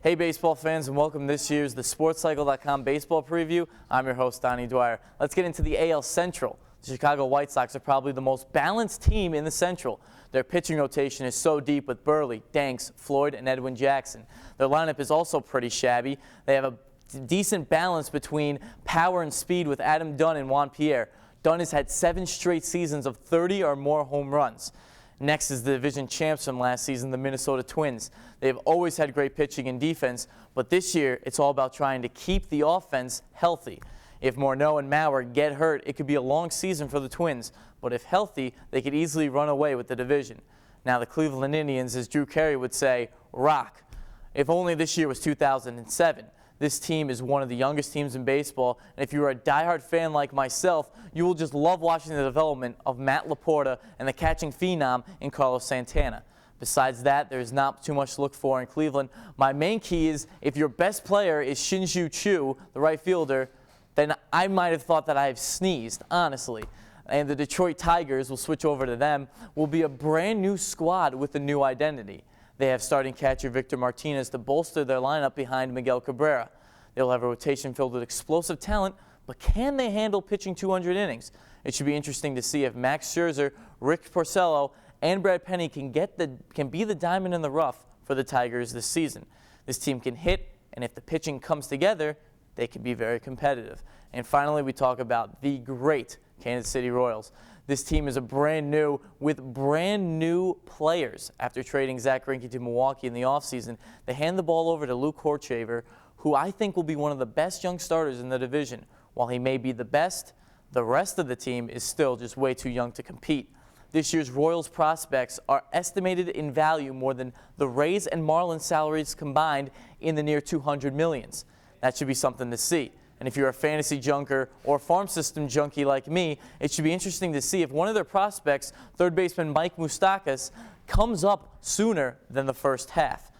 Hey baseball fans, and welcome to this year's the SportsCycle.com baseball preview. I'm your host, Donnie Dwyer. Let's get into the AL Central. The Chicago White Sox are probably the most balanced team in the Central. Their pitching rotation is so deep with Burley, Danks, Floyd, and Edwin Jackson. Their lineup is also pretty shabby. They have a decent balance between power and speed with Adam Dunn and Juan Pierre. Dunn has had 7 straight seasons of 30 or more home runs. Next is the division champs from last season, the Minnesota Twins. They've always had great pitching and defense, but this year it's all about trying to keep the offense healthy. If Morneau and Mauer get hurt, it could be a long season for the Twins, but if healthy, they could easily run away with the division. Now the Cleveland Indians, as Drew Carey would say, rock. If only this year was 2007. This team is one of the youngest teams in baseball, and if you're a diehard fan like myself, you will just love watching the development of Matt Laporta and the catching phenom in Carlos Santana. Besides that, there's not too much to look for in Cleveland. My main key is if your best player is Shin-Soo Choo, the right fielder, then I might have thought that I have sneezed, honestly. And the Detroit Tigers, will switch over to them, will be a brand new squad with a new identity. They have starting catcher Victor Martinez to bolster their lineup behind Miguel Cabrera. They'll have a rotation filled with explosive talent, but can they handle pitching 200 innings? It should be interesting to see if Max Scherzer, Rick Porcello, and Brad Penny can be the diamond in the rough for the Tigers this season. This team can hit, and if the pitching comes together, they can be very competitive. And finally, we talk about the great Kansas City Royals. This team is brand new with brand new players. After trading Zach Greinke to Milwaukee in the offseason, they hand the ball over to Luke Hortshaver, who I think will be one of the best young starters in the division. While he may be the best, the rest of the team is still just way too young to compete. This year's Royals prospects are estimated in value more than the Rays and Marlins salaries combined in the near 200 millions. That should be something to see. And if you're a fantasy junker or farm system junkie like me, it should be interesting to see if one of their prospects, third baseman Mike Moustakas, comes up sooner than the first half.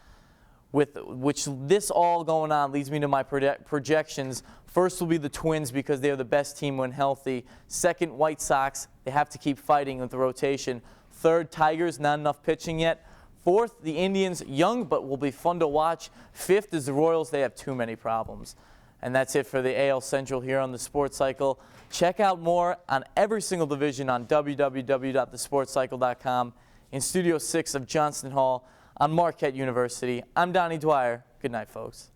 With which this all going on leads me to my projections. First will be the Twins because they're the best team when healthy. Second, White Sox. They have to keep fighting with the rotation. Third, Tigers. Not enough pitching yet. Fourth, the Indians. Young but will be fun to watch. Fifth is the Royals. They have too many problems. And that's it for the AL Central here on the Sports Cycle. Check out more on every single division on www.thesportscycle.com. In Studio 6 of Johnston Hall on Marquette University, I'm Donnie Dwyer. Good night, folks.